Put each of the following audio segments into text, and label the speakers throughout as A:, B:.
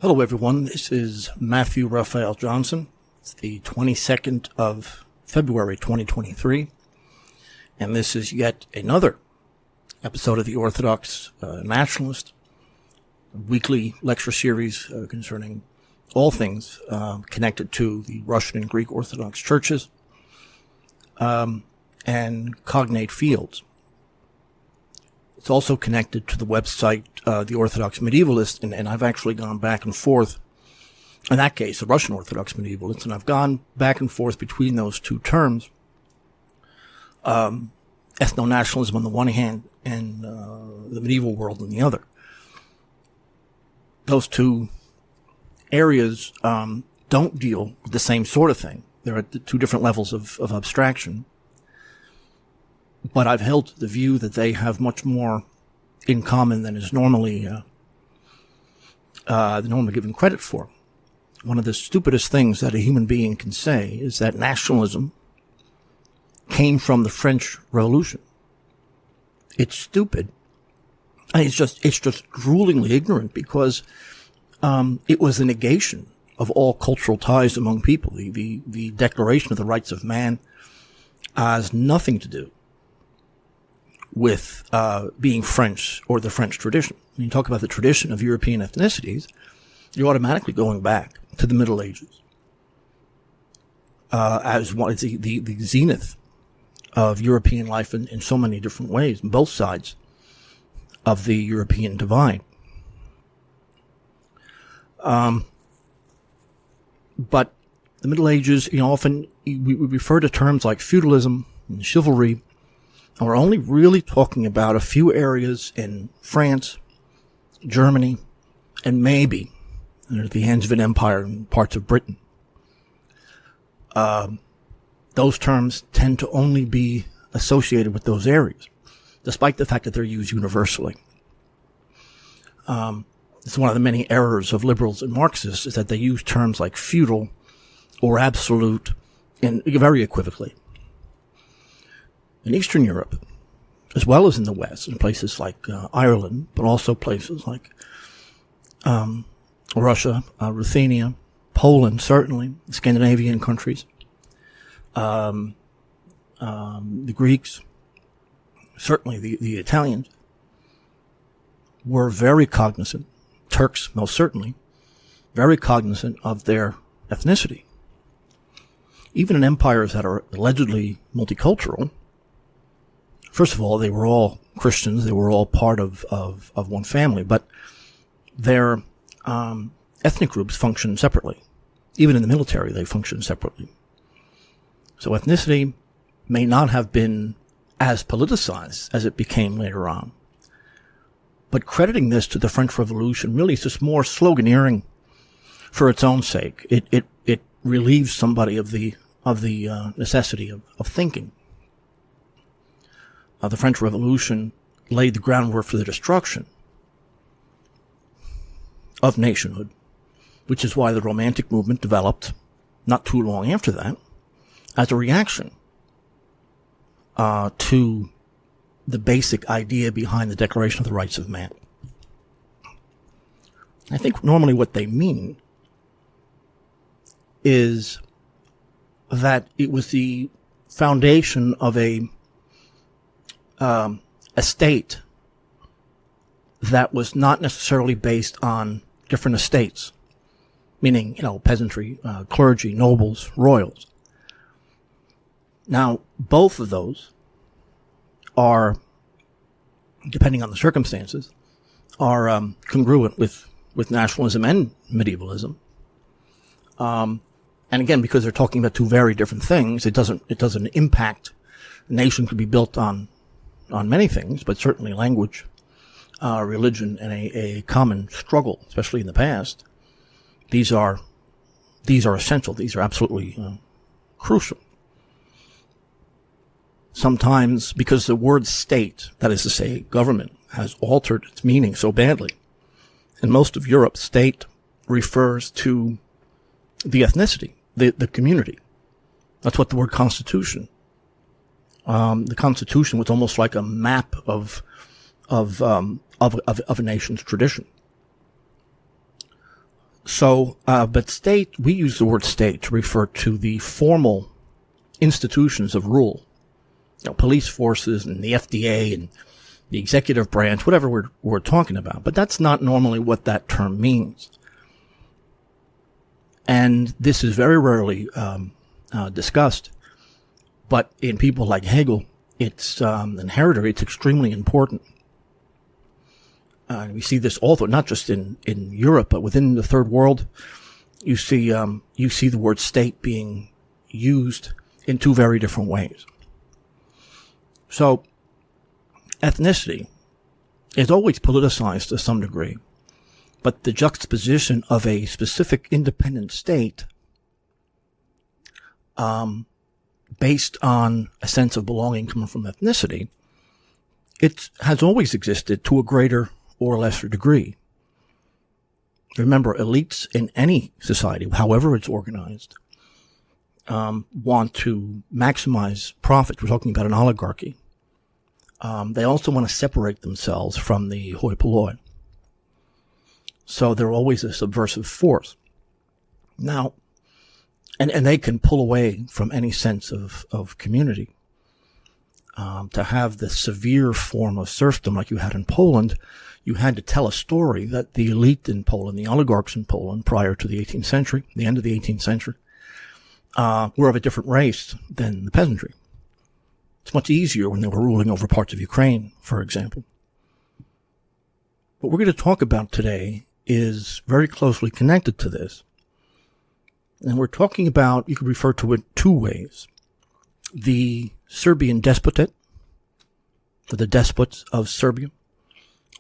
A: Hello, everyone. This is Matthew Raphael Johnson. It's the 22nd of February, 2023, and this is yet another episode of the Orthodox Nationalist, a weekly lecture series concerning all things connected to the Russian and Greek Orthodox churches and cognate fields. It's also connected to the website, The Orthodox Medievalist, and I've actually gone back and forth, in that case, the Russian Orthodox Medievalist, and I've gone back and forth between those two terms, ethno-nationalism on the one hand and the medieval world on the other. Those two areas don't deal with the same sort of thing. They're at two different levels of abstraction. But I've held the view that they have much more in common than is normally given credit for. One of the stupidest things that a human being can say is that nationalism came from the French Revolution. It's stupid. It's just droolingly ignorant because it was the negation of all cultural ties among people. The Declaration of the Rights of Man has nothing to do with being French or the French tradition. When you talk about the tradition of European ethnicities, you're automatically going back to the Middle Ages as one, it's the zenith of European life in so many different ways, on both sides of the European divide. But the Middle Ages, often we refer to terms like feudalism and chivalry, and we're only really talking about a few areas in France, Germany, and maybe at the hands of an empire in parts of Britain. Those terms tend to only be associated with those areas, despite the fact that they're used universally. It's one of the many errors of liberals and Marxists is that they use terms like feudal or absolute and very equivocally. In Eastern Europe, as well as in the West, in places like Ireland, but also places like Russia, Ruthenia, Poland, certainly, Scandinavian countries, the Greeks, certainly the Italians, were very cognizant, Turks most certainly, very cognizant of their ethnicity. Even in empires that are allegedly multicultural, first of all, they were all Christians. They were all part of one family, but their ethnic groups functioned separately. Even in the military, they functioned separately. So ethnicity may not have been as politicized as it became later on. But crediting this to the French Revolution really is just more sloganeering for its own sake. It relieves somebody of the necessity of thinking. The French Revolution laid the groundwork for the destruction of nationhood, which is why the Romantic movement developed not too long after that as a reaction to the basic idea behind the Declaration of the Rights of Man. I think normally what they mean is that it was the foundation of a state that was not necessarily based on different estates, meaning, peasantry, clergy, nobles, royals. Now, both of those are, depending on the circumstances, are congruent with nationalism and medievalism. And again, because they're talking about two very different things, it doesn't impact. A nation could be built on many things, but certainly language, religion, and a common struggle, especially in the past. These are essential. These are absolutely crucial. Sometimes, because the word state, that is to say government, has altered its meaning so badly, in most of Europe, state refers to the ethnicity, the community. That's what the word constitution. The Constitution was almost like a map of a nation's tradition. But state, we use the word state to refer to the formal institutions of rule. Police forces and the FDA and the executive branch, whatever we're talking about. But that's not normally what that term means. And this is very rarely discussed. But in people like Hegel, it's and Herder, it's extremely important. We see this also not just in Europe, but within the third world. You see the word state being used in two very different ways. So, ethnicity is always politicized to some degree, but the juxtaposition of a specific independent state, based on a sense of belonging coming from ethnicity, it has always existed to a greater or lesser degree. Remember, elites in any society, however it's organized, want to maximize profit. We're talking about an oligarchy. They also want to separate themselves from the hoi polloi. So they're always a subversive force. Now, and they can pull away from any sense of community. To have the severe form of serfdom like you had in Poland, you had to tell a story that the elite in Poland, the oligarchs in Poland prior to the 18th century, the end of the 18th century, were of a different race than the peasantry. It's much easier when they were ruling over parts of Ukraine, for example. What we're going to talk about today is very closely connected to this. And we're talking about, you could refer to it two ways. The Serbian Despotate, or the despots of Serbia,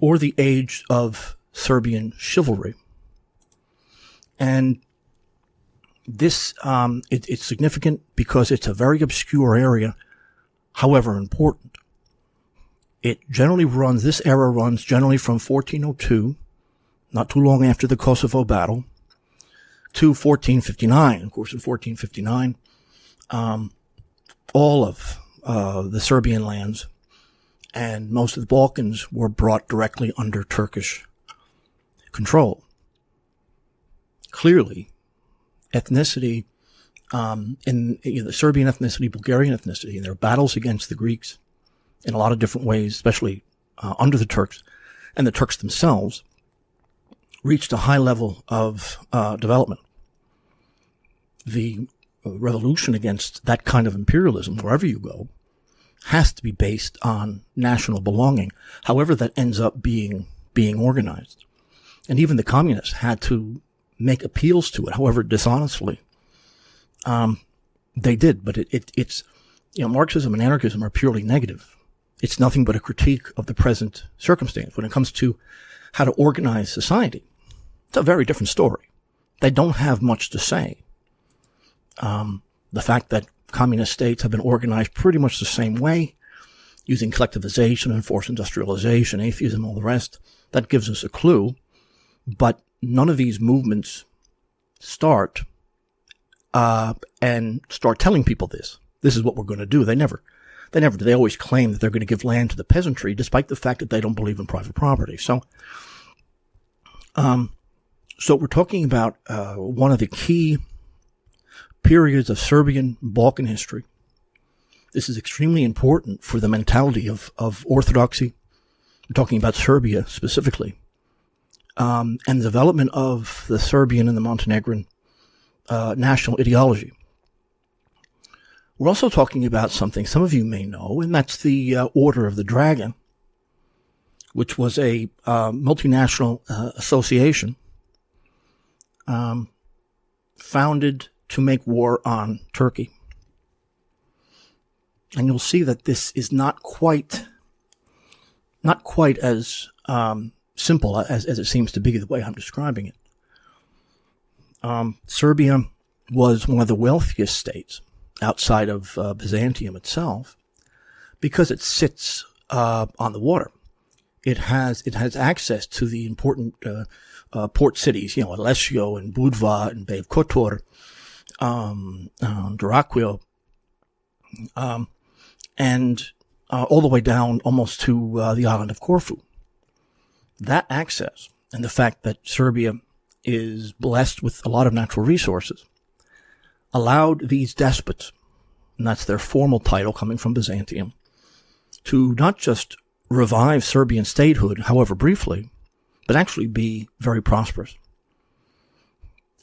A: or the age of Serbian chivalry. And this, it's significant because it's a very obscure area, however important. This era runs generally from 1402, not too long after the Kosovo battle, to 1459. Of course, in 1459, all of the Serbian lands and most of the Balkans were brought directly under Turkish control. Clearly, ethnicity, in the Serbian ethnicity, Bulgarian ethnicity, and their battles against the Greeks in a lot of different ways, especially under the Turks, and the Turks themselves, reached a high level of development. The revolution against that kind of imperialism, wherever you go, has to be based on national belonging, however that ends up being organized. And even the communists had to make appeals to it, however dishonestly. They did, but it's Marxism and anarchism are purely negative. It's nothing but a critique of the present circumstance. When it comes to how to organize society, it's a very different story. They don't have much to say. The fact that communist states have been organized pretty much the same way, using collectivization and forced industrialization, atheism, all the rest, that gives us a clue. But none of these movements start telling people this. This is what we're going to do. They never do. They always claim that they're going to give land to the peasantry, despite the fact that they don't believe in private property. So we're talking about one of the key periods of Serbian Balkan history. This is extremely important for the mentality of orthodoxy. We're talking about Serbia specifically, and the development of the Serbian and the Montenegrin national ideology. We're also talking about something some of you may know, and that's the Order of the Dragon, which was a multinational association founded to make war on Turkey. And you'll see that this is not quite as simple as it seems to be the way I'm describing it. Serbia was one of the wealthiest states outside of Byzantium itself because it sits on the water. It has access to the important port cities, Alessio and Budva and Bay of Kotor, Dyrraquio, and all the way down almost to the island of Corfu. That access and the fact that Serbia is blessed with a lot of natural resources, allowed these despots, and that's their formal title coming from Byzantium, to not just revive Serbian statehood, however briefly, but actually be very prosperous.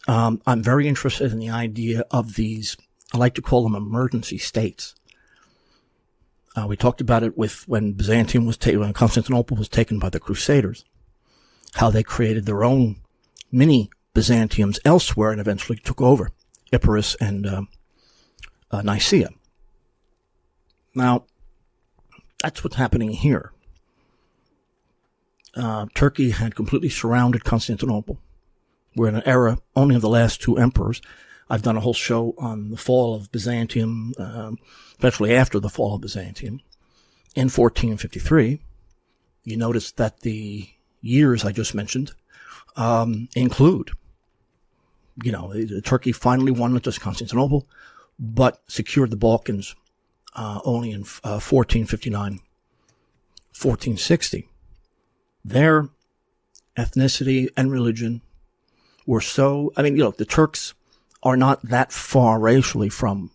A: I'm very interested in the idea of these, I like to call them emergency states. We talked about it when when Constantinople was taken by the Crusaders, how they created their own mini Byzantiums elsewhere and eventually took over Epirus and Nicaea. Now, that's what's happening here. Turkey had completely surrounded Constantinople. We're in an era only of the last two emperors. I've done a whole show on the fall of Byzantium, especially after the fall of Byzantium. In 1453, you notice that the years I just mentioned include, Turkey finally won not just Constantinople, but secured the Balkans only in 1459, 1460. Their ethnicity and religion were so, the Turks are not that far racially from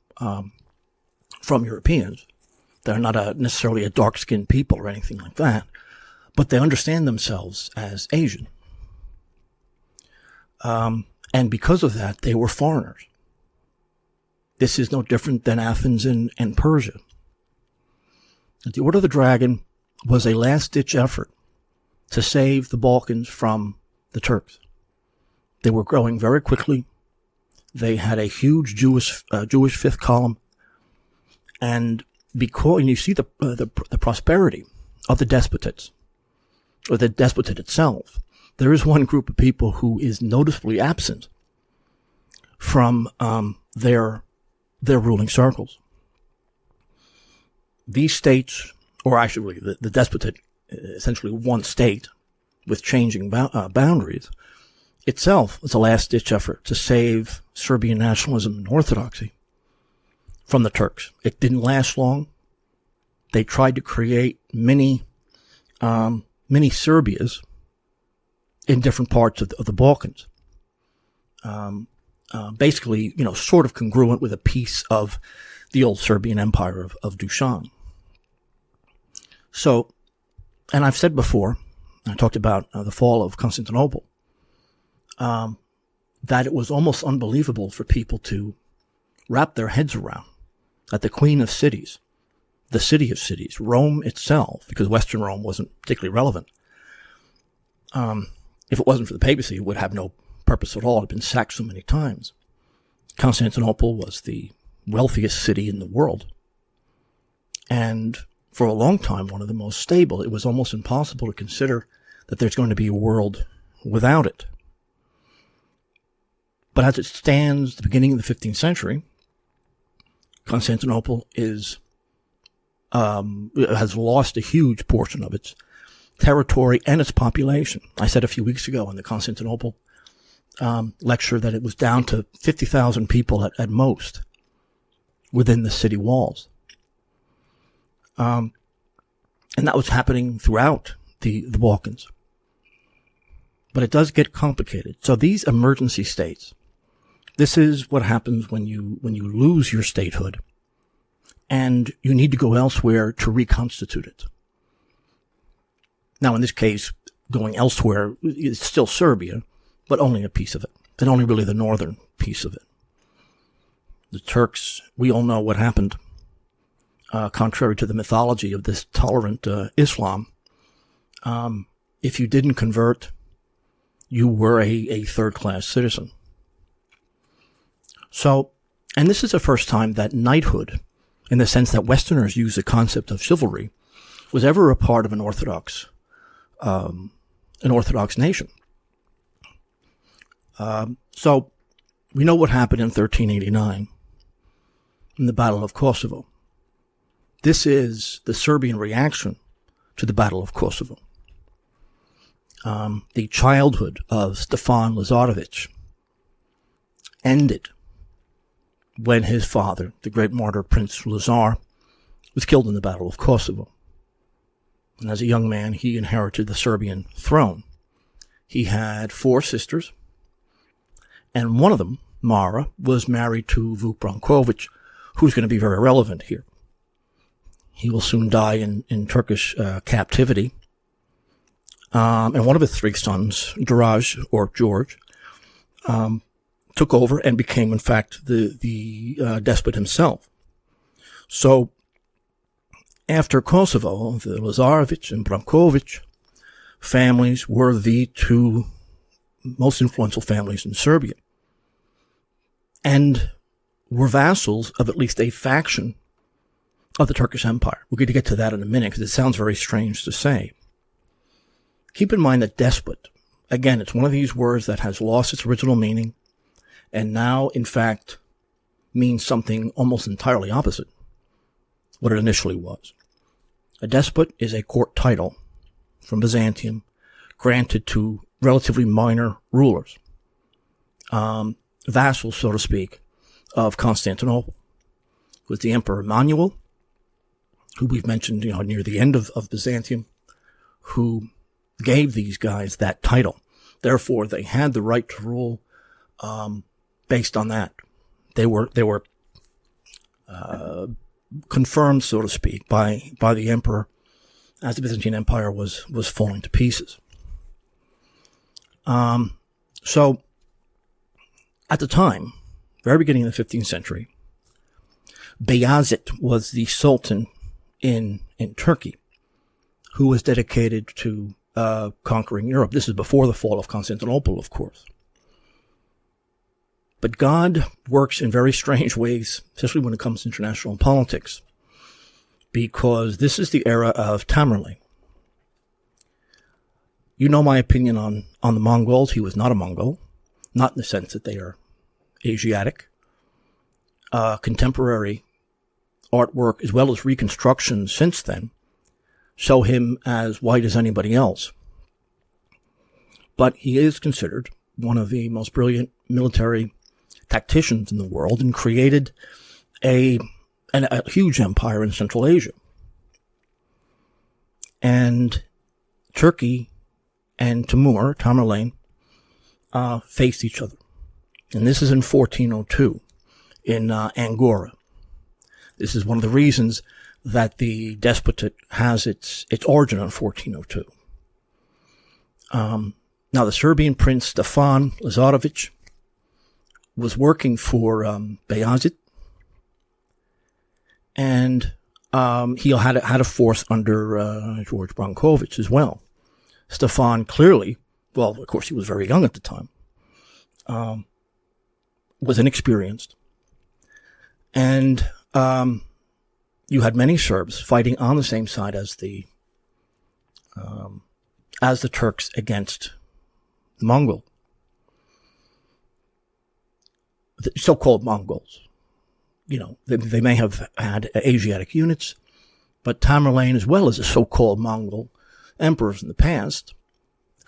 A: Europeans. They're not necessarily a dark-skinned people or anything like that, but they understand themselves as Asian. And because of that, they were foreigners. This is no different than Athens and Persia. The Order of the Dragon was a last-ditch effort to save the Balkans from the Turks. They were growing very quickly. They had a huge Jewish fifth column, and you see the prosperity of the despotates, or the despotate itself. There is one group of people who is noticeably absent from their ruling circles. These states, or actually the despotate, essentially one state with changing boundaries, itself was a last-ditch effort to save Serbian nationalism and orthodoxy from the Turks. It didn't last long. They tried to create many Serbias in different parts of the Balkans. Basically, sort of congruent with a piece of the old Serbian Empire of Dusan. So, and I've said before, I talked about the fall of Constantinople, that it was almost unbelievable for people to wrap their heads around that the Queen of Cities, the City of Cities, Rome itself, because Western Rome wasn't particularly relevant, if it wasn't for the papacy, it would have no purpose at all. It had been sacked so many times. Constantinople was the wealthiest city in the world, and for a long time, one of the most stable. It was almost impossible to consider that there's going to be a world without it. But as it stands, the beginning of the 15th century, Constantinople has lost a huge portion of its territory and its population. I said a few weeks ago in the Constantinople lecture that it was down to 50,000 people at most within the city walls. And that was happening throughout the Balkans. But it does get complicated. So these emergency states, this is what happens when you lose your statehood and you need to go elsewhere to reconstitute it. Now, in this case, going elsewhere, it's still Serbia, but only a piece of it, and only really the northern piece of it. The Turks, we all know what happened. Contrary to the mythology of this tolerant Islam, if you didn't convert, you were a third-class citizen. So, and this is the first time that knighthood, in the sense that Westerners use the concept of chivalry, was ever a part of an Orthodox nation. So, we know what happened in 1389 in the Battle of Kosovo. This is the Serbian reaction to the Battle of Kosovo. The childhood of Stefan Lazarevic ended when his father, the great martyr Prince Lazar, was killed in the Battle of Kosovo. And as a young man, he inherited the Serbian throne. He had 4 sisters And one of them, Mara, was married to Vuk Brankovic, who's going to be very relevant here. He will soon die in Turkish captivity. And one of his three sons, George, took over and became, in fact, the despot himself. So, after Kosovo, the Lazarevic and Brankovic families were the two most influential families in Serbia, and were vassals of at least a faction of the Turkish Empire. We're going to get to that in a minute because it sounds very strange to say. Keep in mind that despot, again, it's one of these words that has lost its original meaning and now, in fact, means something almost entirely opposite what it initially was. A despot is a court title from Byzantium granted to relatively minor rulers, vassals, so to speak, of Constantinople. It was the Emperor Emmanuel, who we've mentioned, near the end of Byzantium, who gave these guys that title. Therefore, they had the right to rule based on that. They were confirmed, so to speak, by the emperor as the Byzantine Empire was falling to pieces. So, at the time, very beginning of the 15th century, Beyazıt was the sultan in Turkey, who was dedicated to conquering Europe. This is before the fall of Constantinople, of course. But God works in very strange ways, especially when it comes to international politics, because this is the era of Tamerlane. You know my opinion on the Mongols. He was not a Mongol, not in the sense that they are Asiatic. Contemporary artwork, as well as reconstructions since then, show him as white as anybody else. But he is considered one of the most brilliant military tacticians in the world and created a huge empire in Central Asia. And Turkey and Tamerlane, faced each other. And this is in 1402 in Angora. This is one of the reasons that the Despotate has its origin in 1402. Now, the Serbian prince Stefan Lazarevic was working for Beyazıt, and he had a force under George Brankovic as well. Stefan clearly, well, of course, he was very young at the time, was inexperienced, and you had many Serbs fighting on the same side as the Turks against the Mongol, the so-called Mongols. They may have had Asiatic units, but Tamerlane, as well as the so-called Mongol emperors in the past,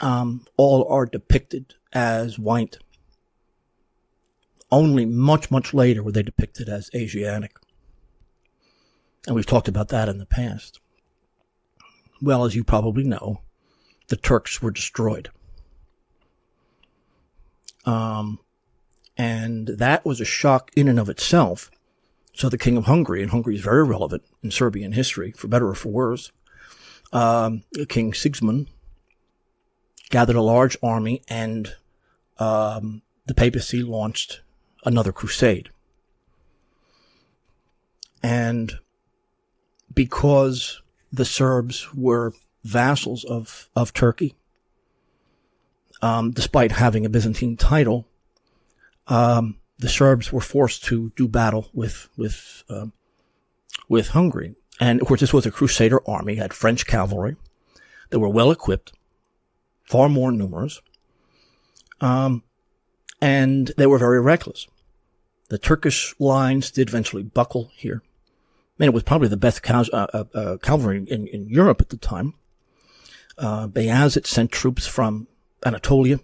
A: all are depicted as white. Only much, much later were they depicted as Asiatic. And we've talked about that in the past. Well, as you probably know, the Turks were destroyed. And that was a shock in and of itself. So the king of Hungary, and Hungary is very relevant in Serbian history, for better or for worse, King Sigismund gathered a large army, and the papacy launched another crusade. And because the Serbs were vassals of Turkey, despite having a Byzantine title, the Serbs were forced to do battle with Hungary. And of course, this was a crusader army, had French cavalry that were well equipped, far more numerous, and they were very reckless. The Turkish lines did eventually buckle here. I mean, it was probably the best cavalry in Europe at the time. Beyazıt sent troops from Anatolia,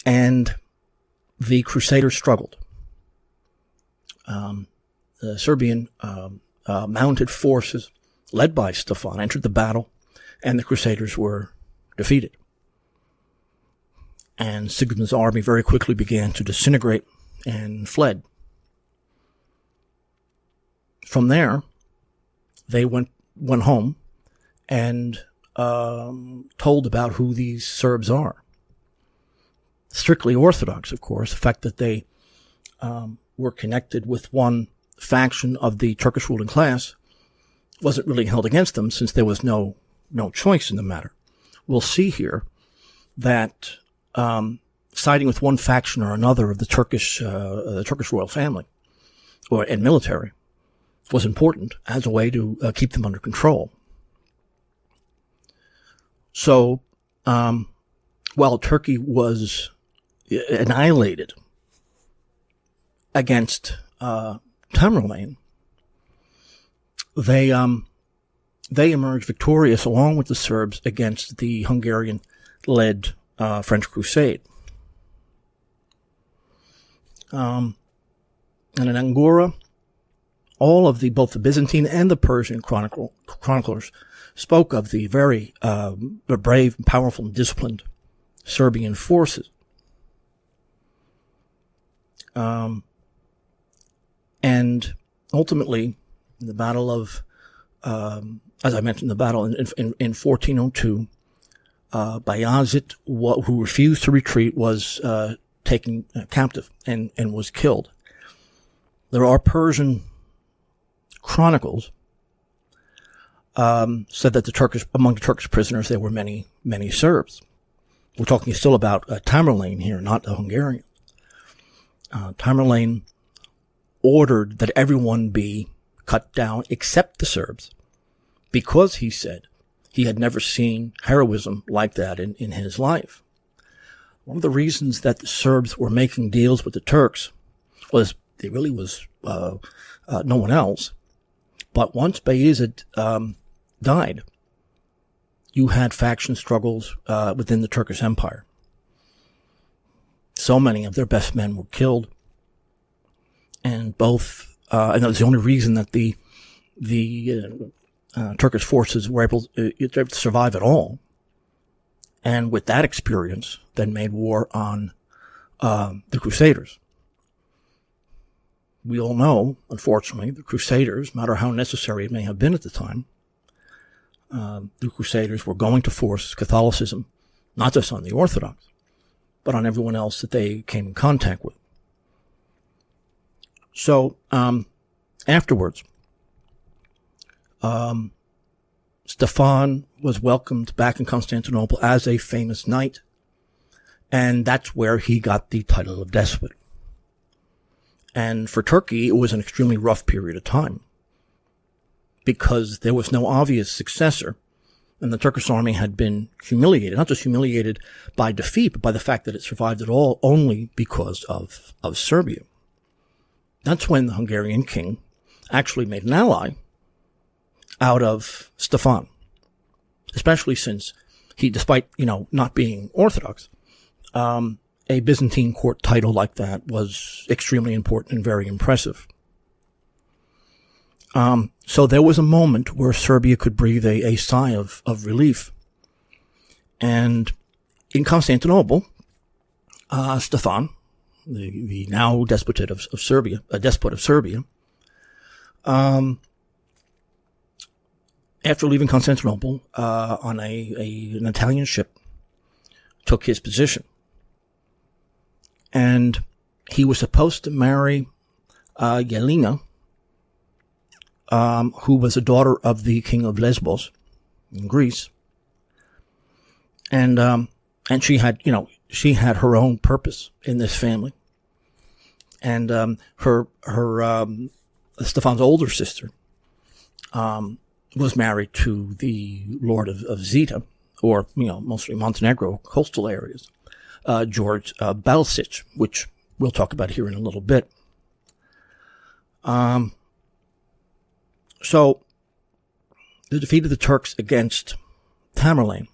A: and the Crusaders struggled. The Serbian mounted forces, led by Stefan, entered the battle, and the Crusaders were defeated. and Sigismund's army very quickly began to disintegrate and fled. From there, they went home and told about who these Serbs are. Strictly Orthodox, of course, the fact that they were connected with one faction of the Turkish ruling class wasn't really held against them, since there was no choice in the matter. We'll see here that siding with one faction or another of the Turkish royal family and military was important as a way to keep them under control. So, while Turkey was annihilated against Tamerlane, they emerged victorious along with the Serbs against the Hungarian-led French Crusade. And in Angora, all of both the Byzantine and the Persian chroniclers spoke of the very brave, powerful, and disciplined Serbian forces. And ultimately, in the Battle of, as I mentioned, the battle in 1402, Bayazid, who refused to retreat, was taken captive and was killed. There are Persian chronicles said that among the Turkish prisoners there were many Serbs. We're talking still about Tamerlane here, not the Hungarians. Tamerlane ordered that everyone be cut down except the Serbs, because he said he had never seen heroism like that in his life. One of the reasons that the Serbs were making deals with the Turks was there really was no one else. But once Bayezid died, you had faction struggles within the Turkish Empire. So many of their best men were killed, and and that was the only reason that the Turkish forces were able to survive at all. And with that experience, then made war on the Crusaders. We all know, unfortunately, the Crusaders, no matter how necessary it may have been at the time, the Crusaders were going to force Catholicism, not just on the Orthodox, but on everyone else that they came in contact with. So, afterwards, Stefan was welcomed back in Constantinople as a famous knight, and that's where he got the title of despot. And for Turkey, it was an extremely rough period of time, because there was no obvious successor, and the Turkish army had been humiliated, not just humiliated by defeat, but by the fact that it survived at all only because of Serbia. That's when the Hungarian king actually made an ally out of Stefan, especially since he, despite, not being Orthodox, a Byzantine court title like that was extremely important and very impressive. So there was a moment where Serbia could breathe a sigh of relief. And in Constantinople, Stefan, the now despot of Serbia, after leaving Constantinople, on an Italian ship, took his position. And he was supposed to marry Yelena, who was a daughter of the king of Lesbos in Greece. And she had, she had her own purpose in this family. And her Stefan's older sister was married to the Lord of Zeta, or, mostly Montenegro coastal areas, George Balsic, which we'll talk about here in a little bit. So, the defeat of the Turks against Tamerlane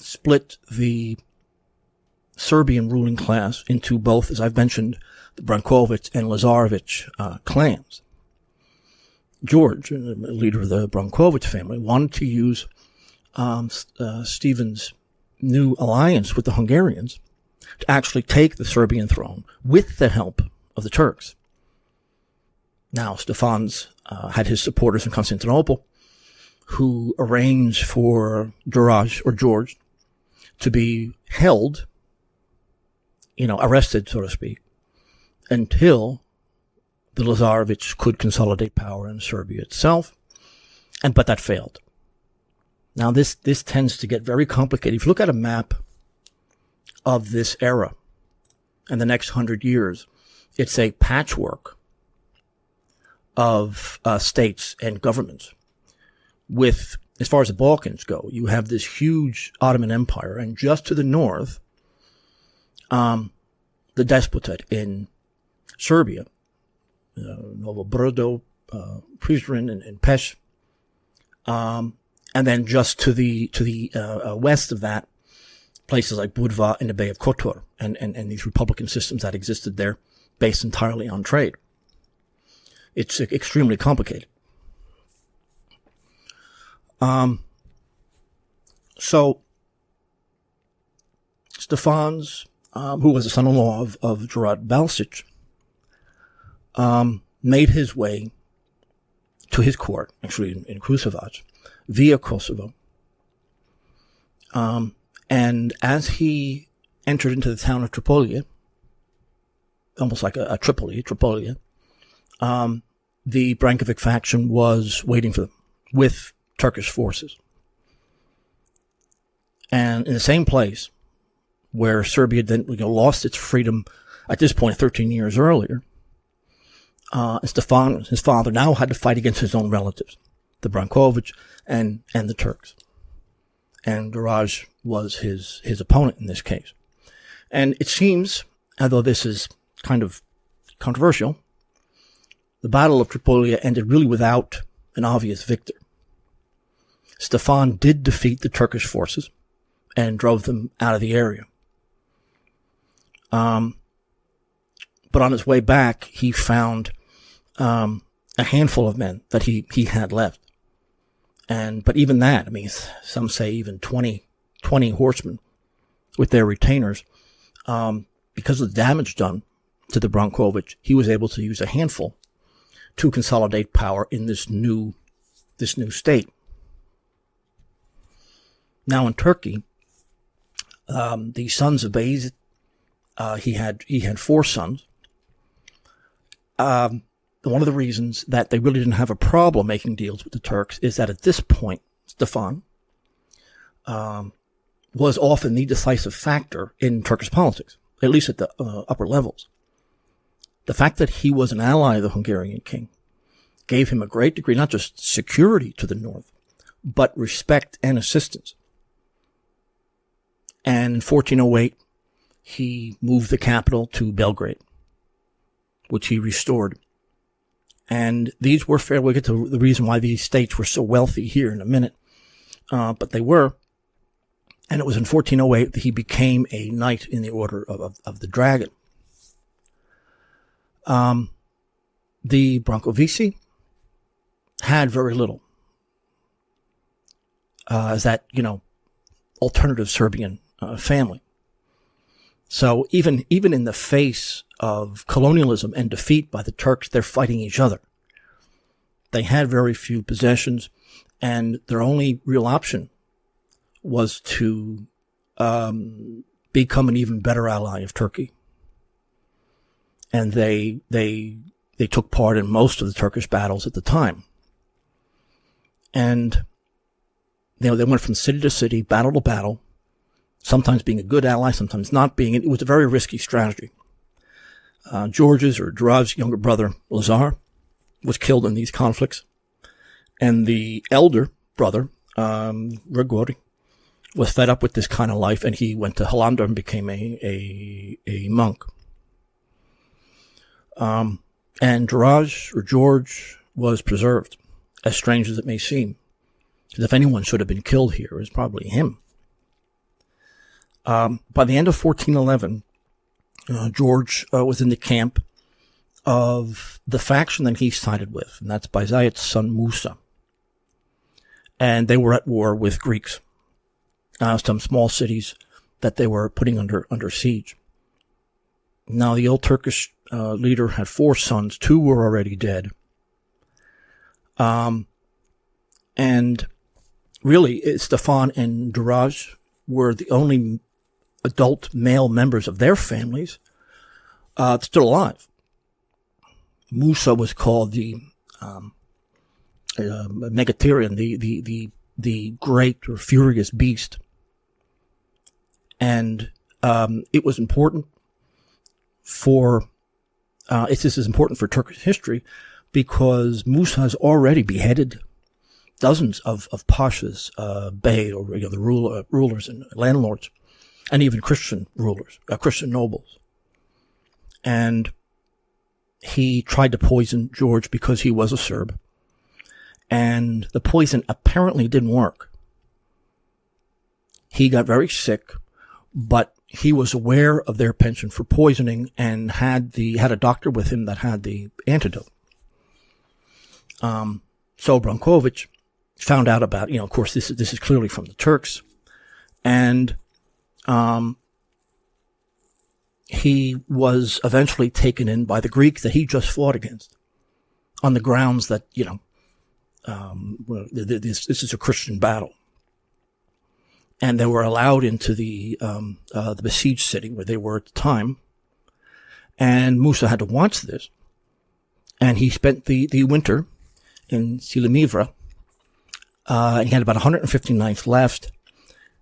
A: split the Serbian ruling class into both, as I've mentioned, the Brankovic and Lazarevic clans. George, the leader of the Brankovic family, wanted to use Stephen's new alliance with the Hungarians to actually take the Serbian throne with the help of the Turks. Now, Stefan's had his supporters in Constantinople who arranged for George to be held, arrested, so to speak, until the Lazarevic could consolidate power in Serbia itself, but that failed. Now, this tends to get very complicated. If you look at a map of this era and the next 100 years, it's a patchwork of states and governments. With, as far as the Balkans go, you have this huge Ottoman Empire, and just to the north, the Despotate in Serbia, Novo Brdo, Prizren, and Peš, and then just to the west of that, places like Budva and the Bay of Kotor, and these republican systems that existed there, based entirely on trade. It's extremely complicated. So Stefan's, who was the son-in-law of Gerard Balsic, made his way to his court, actually in Kruševac, via Kosovo. And as he entered into the town of Tripolia, almost like a Tripolia, the Brankovic faction was waiting for them with Turkish forces. And in the same place where Serbia then lost its freedom at this point 13 years earlier, Stefan, his father, now had to fight against his own relatives, the Brankovic and the Turks. And Duraj was his opponent in this case. And it seems, although this is kind of controversial, the Battle of Tripolia ended really without an obvious victor. Stefan did defeat the Turkish forces and drove them out of the area. But on his way back, he found a handful of men that he had left. But even that, some say even 20 horsemen with their retainers, because of the damage done to the Brankovic, he was able to use a handful to consolidate power in this new state. Now in Turkey, the sons of Bayezid, he had 4 sons. One of the reasons that they really didn't have a problem making deals with the Turks is that at this point, Stefan was often the decisive factor in Turkish politics, at least at the upper levels. The fact that he was an ally of the Hungarian king gave him a great degree, not just security to the north, but respect and assistance. And in 1408, he moved the capital to Belgrade, which he restored. And these were fair. We'll get to the reason why these states were so wealthy here in a minute. But they were. And it was in 1408 that he became a knight in the Order of the Dragon. The Brankovici had very little as that, alternative Serbian family. So even in the face of colonialism and defeat by the Turks, they're fighting each other. They had very few possessions, and their only real option was to become an even better ally of Turkey. And they took part in most of the Turkish battles at the time. And they went from city to city, battle to battle, sometimes being a good ally, sometimes not being. It was a very risky strategy. George's younger brother, Lazar, was killed in these conflicts. And the elder brother, Grigori, was fed up with this kind of life, and he went to Hollander and became a monk. And George was preserved, as strange as it may seem. Because if anyone should have been killed here, it was probably him. By the end of 1411, George was in the camp of the faction that he sided with, and that's Bayezid's son Musa. And they were at war with Greeks. some small cities that they were putting under siege. Now, the old Turkish leader had 4 sons. 2 were already dead. And really, Stefan and Duraj were the only adult male members of their families still alive. Musa was called the Megatherion, the great or furious beast. And it was important for this is important for Turkish history because Musa has already beheaded dozens of pashas, bey, or the rulers and landlords, and even Christian rulers, Christian nobles. And he tried to poison George because he was a Serb. And the poison apparently didn't work. He got very sick, but he was aware of their penchant for poisoning and had a doctor with him that had the antidote. So Brankovic found out about, of course, this is clearly from the Turks, and he was eventually taken in by the Greeks that he just fought against, on the grounds that this is a Christian battle, and they were allowed into the besieged city where they were at the time, and Musa had to watch this, and he spent the winter in Silimivra. He had about 150 nights left.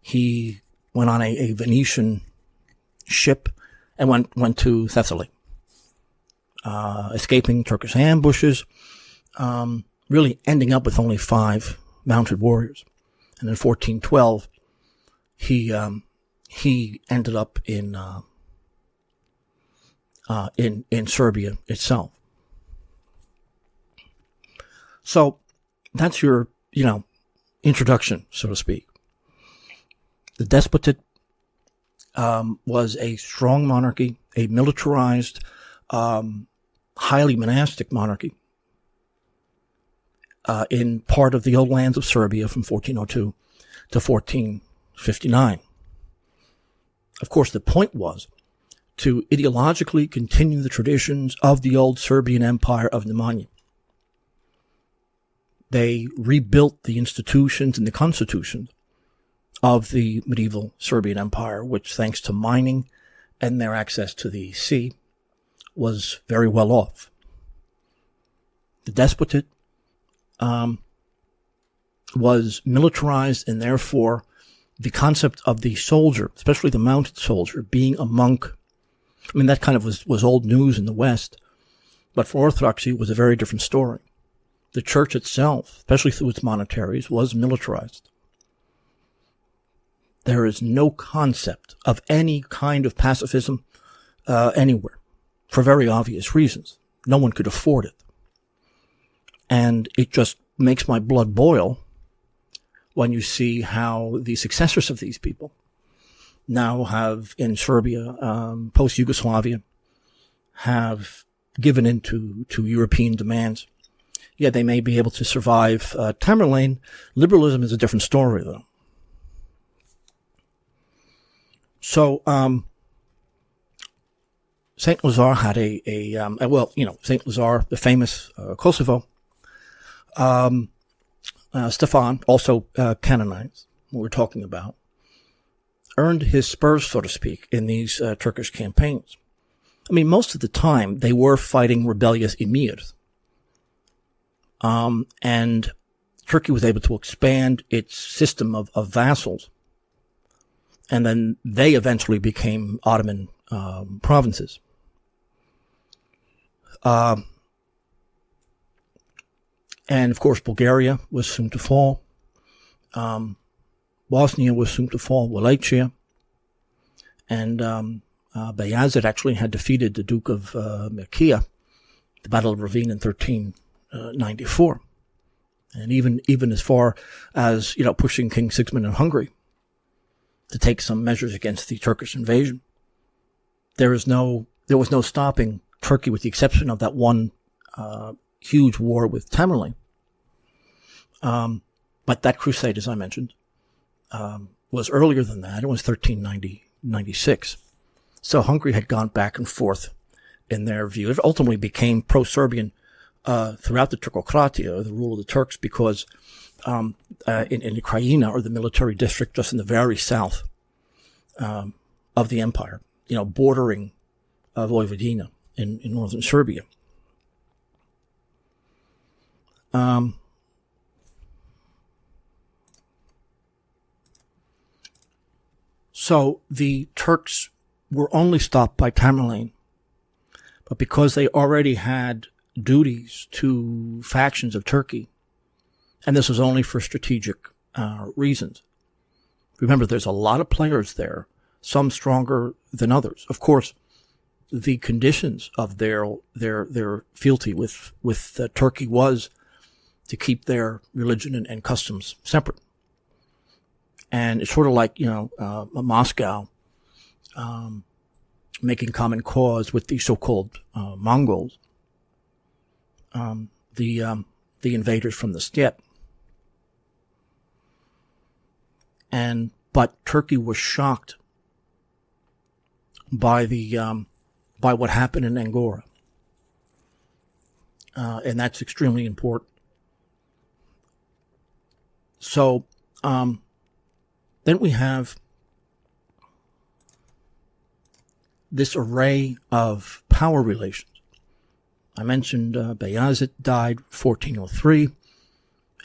A: He went on a Venetian ship and went to Thessaly, escaping Turkish ambushes, really ending up with only 5 mounted warriors. And in 1412, he ended up in Serbia itself. So that's your, introduction, so to speak. The Despotate was a strong monarchy, a militarized, highly monastic monarchy in part of the old lands of Serbia from 1402 to 1459. Of course, the point was to ideologically continue the traditions of the old Serbian Empire of Nemanja. They rebuilt the institutions and the constitutions of the medieval Serbian Empire, which, thanks to mining and their access to the sea, was very well off. The Despotate was militarized, and therefore the concept of the soldier, especially the mounted soldier, being a monk, that kind of was old news in the West, but for Orthodoxy it was a very different story. The church itself, especially through its monasteries, was militarized. There is no concept of any kind of pacifism anywhere, for very obvious reasons. No one could afford it. And it just makes my blood boil when you see how the successors of these people now have, in Serbia, post-Yugoslavia, have given in to European demands. Yeah, they may be able to survive Tamerlane. Liberalism is a different story, though. So, St. Lazar had St. Lazar, the famous Kosovo, Stefan, also canonized, what we're talking about, earned his spurs, so to speak, in these Turkish campaigns. Most of the time, they were fighting rebellious emirs. And Turkey was able to expand its system of vassals. And then they eventually became Ottoman provinces. And of course, Bulgaria was soon to fall. Bosnia was soon to fall, Wallachia. And Bayezid actually had defeated the Duke of Mircea, the Battle of Ravine in 1394. And even as far as, pushing King Sigismund in Hungary to take some measures against the Turkish invasion. There was no stopping Turkey, with the exception of that one huge war with Tamerlane. But that crusade, as I mentioned, was earlier than that. It was 1396. So Hungary had gone back and forth in their view. It ultimately became pro-Serbian throughout the Turkocratia, the rule of the Turks, because in Krajina, or the military district just in the very south of the empire, bordering Vojvodina in northern Serbia. So the Turks were only stopped by Tamerlane, but because they already had duties to factions of Turkey, and this was only for strategic reasons. Remember, there's a lot of players there, some stronger than others. Of course, the conditions of their fealty with Turkey was to keep their religion and customs separate. And it's sort of like, Moscow making common cause with the so-called Mongols, the invaders from the steppe. But Turkey was shocked by what happened in Angora, and that's extremely important. So then we have this array of power relations. I mentioned Bayezid died 1403,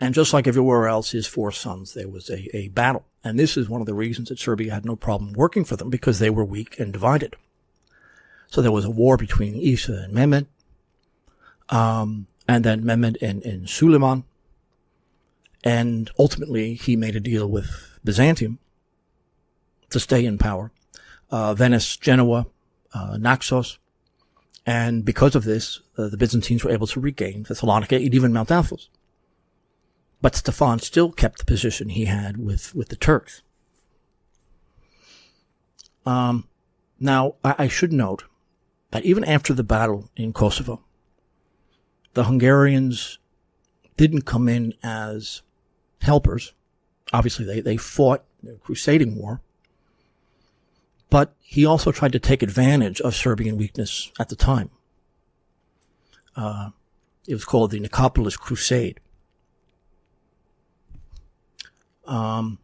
A: and just like everywhere else, his four sons, there was a battle. And this is one of the reasons that Serbia had no problem working for them, because they were weak and divided. So there was a war between Isa and Mehmed, and then Mehmed and Suleiman, and ultimately he made a deal with Byzantium to stay in power. Venice, Genoa, Naxos, and because of this, the Byzantines were able to regain Thessalonica and even Mount Athos. But Stefan still kept the position he had with the Turks. Now, I should note that even after the battle in Kosovo, the Hungarians didn't come in as helpers. Obviously, they fought the crusading war. But he also tried to take advantage of Serbian weakness at the time. It was called the Nicopolis Crusade. Part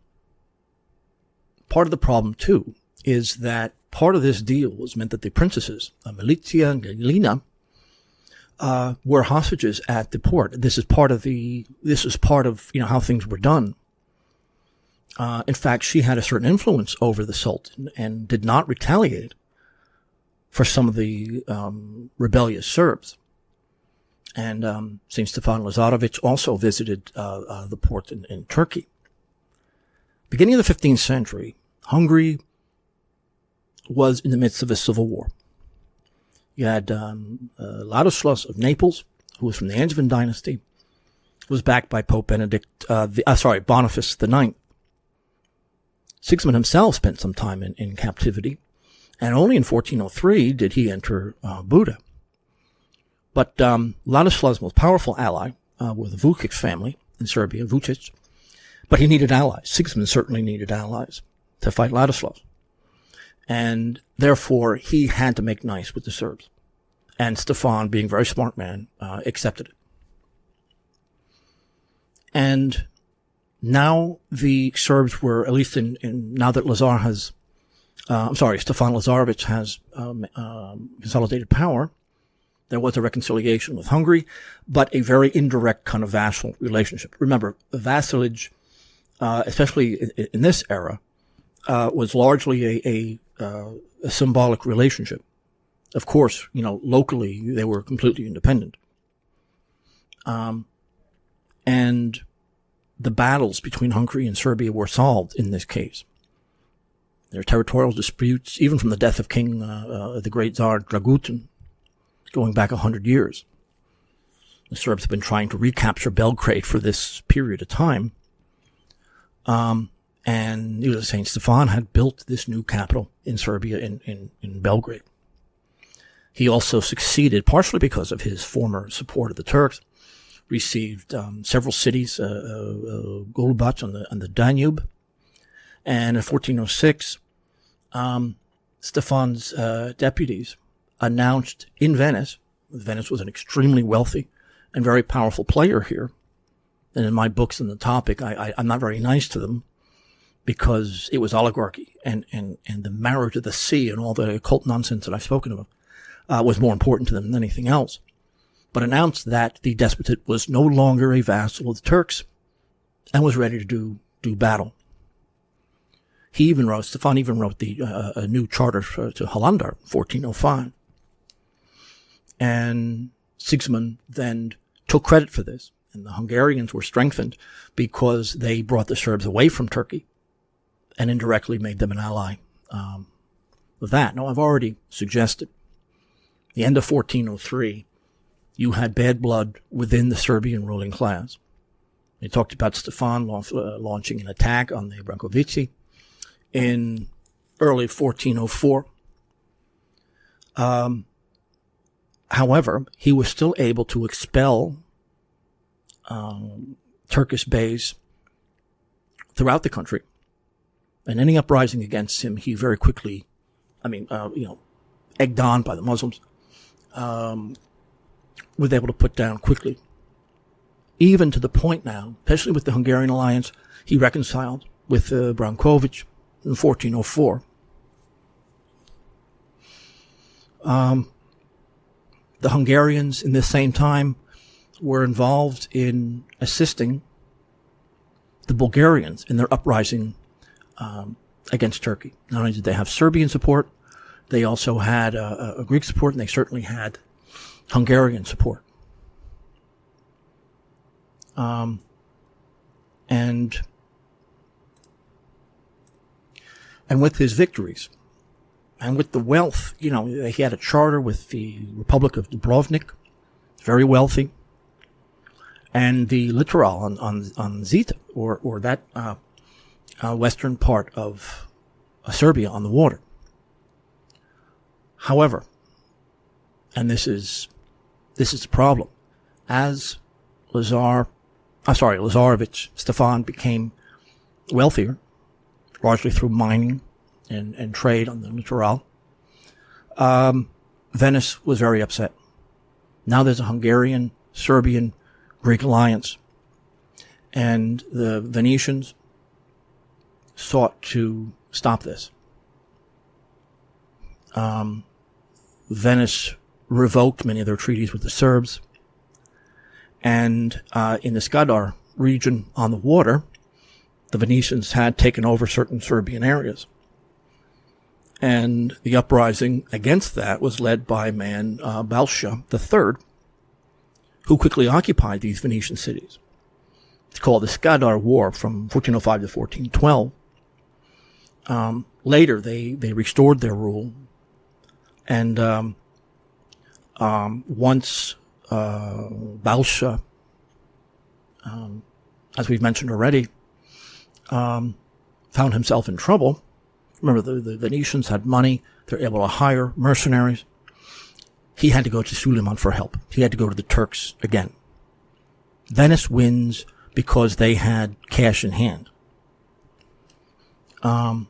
A: of the problem, too, is that part of this deal was meant that the princesses, Militia and Galina, were hostages at the port. This is part of how things were done. In fact, she had a certain influence over the Sultan and did not retaliate for some of the rebellious Serbs. And St. Stefan Lazarevic also visited the port in Turkey. Beginning of the 15th century, Hungary was in the midst of a civil war. You had Ladislas of Naples, who was from the Angevin dynasty, was backed by Pope Boniface IX. Sigismund himself spent some time in captivity, and only in 1403 did he enter Buda. But Ladislas' most powerful ally were the Vucic family in Serbia, Vucic, but he needed allies. Sigismund certainly needed allies to fight Ladislas. And therefore, he had to make nice with the Serbs. And Stefan, being a very smart man, accepted it. And now the Serbs were, at least now that Stefan Lazarevic has consolidated power, there was a reconciliation with Hungary, but a very indirect kind of vassal relationship. Remember, vassalage, especially in this era, was largely a symbolic relationship. Of course, locally they were completely independent. And the battles between Hungary and Serbia were solved in this case. There are territorial disputes, even from the death of King, the great Tsar Dragutin, going back 100 years. The Serbs have been trying to recapture Belgrade for this period of time. And St. Stefan had built this new capital in Serbia in Belgrade. He also succeeded, partially because of his former support of the Turks, received several cities, Golubac on the Danube, And in 1406, Stefan's deputies announced in Venice. Venice was an extremely wealthy and very powerful player here. And in my books on the topic, I'm not very nice to them because it was oligarchy and the marriage of the sea and all the occult nonsense that I've spoken of was more important to them than anything else. But announced that the Despotate was no longer a vassal of the Turks and was ready to do battle. Stefan even wrote a new charter to Hollander, 1405. And Sigismund then took credit for this. And the Hungarians were strengthened because they brought the Serbs away from Turkey and indirectly made them an ally with that. Now, I've already suggested the end of 1403, you had bad blood within the Serbian ruling class. They talked about Stefan launching an attack on the Brankovici in early 1404. However, he was still able to expel Turkish beys throughout the country. And any uprising against him, he very quickly, egged on by the Muslims, was able to put down quickly. Even to the point now, especially with the Hungarian alliance, he reconciled with Brankovic in 1404. The Hungarians in this same time were involved in assisting the Bulgarians in their uprising against Turkey. Not only did they have Serbian support, they also had a Greek support, and they certainly had Hungarian support. And with his victories and with the wealth, he had a charter with the Republic of Dubrovnik, very wealthy, and the littoral on Zeta, or that western part of Serbia on the water. However, and this is the problem, as Lazarevich Stefan became wealthier, largely through mining and trade on the littoral, Venice was very upset. Now there's a Hungarian, Serbian, Greek alliance, and the Venetians sought to stop this. Venice revoked many of their treaties with the Serbs, and in the Skadar region on the water, the Venetians had taken over certain Serbian areas. And the uprising against that was led by a man, Balsha III, who quickly occupied these Venetian cities. It's called the Skadar War from 1405 to 1412. Later, they restored their rule. And once Balsha, as we've mentioned already, found himself in trouble. Remember, the Venetians had money. They were able to hire mercenaries. He had to go to Suleiman for help. He had to go to the Turks again. Venice wins because they had cash in hand. And